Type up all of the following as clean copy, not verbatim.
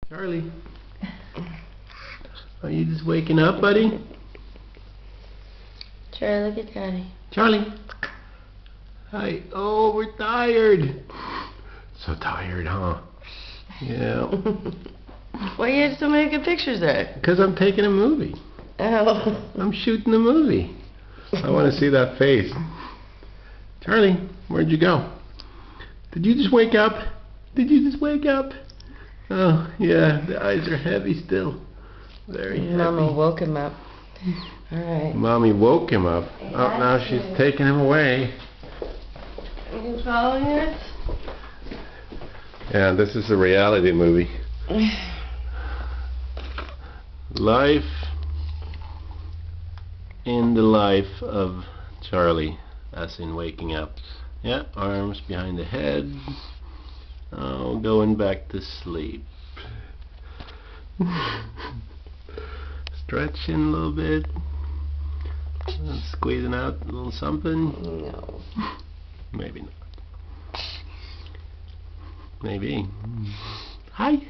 Charlie, are you just waking up, buddy? Charlie, look at Daddy. Charlie. Hi. Oh, we're tired. So tired, huh? Yeah. Why you still making pictures there? Because I'm taking a movie. Oh. I'm shooting a movie. I want to see that face. Charlie, where'd you go? Did you just wake up? Did you just wake up? Oh, yeah, the eyes are heavy still. Very heavy. Mama woke him up. Alright. Mommy woke him up. Oh, now she's taking him away. Are you following us? Yeah, this is a reality movie. Life in the life of Charlie, as in waking up. Yeah, arms behind the head. Oh, going back to sleep. Stretching a little bit. Squeezing out a little something. No. Maybe not. Maybe. Hi.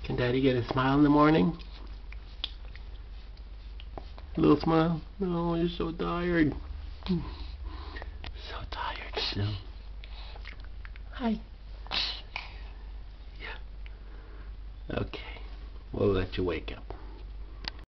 Can Daddy get a smile in the morning? A little smile? No, you're so tired. So tired still. Hi. Yeah. Okay. We'll let you wake up.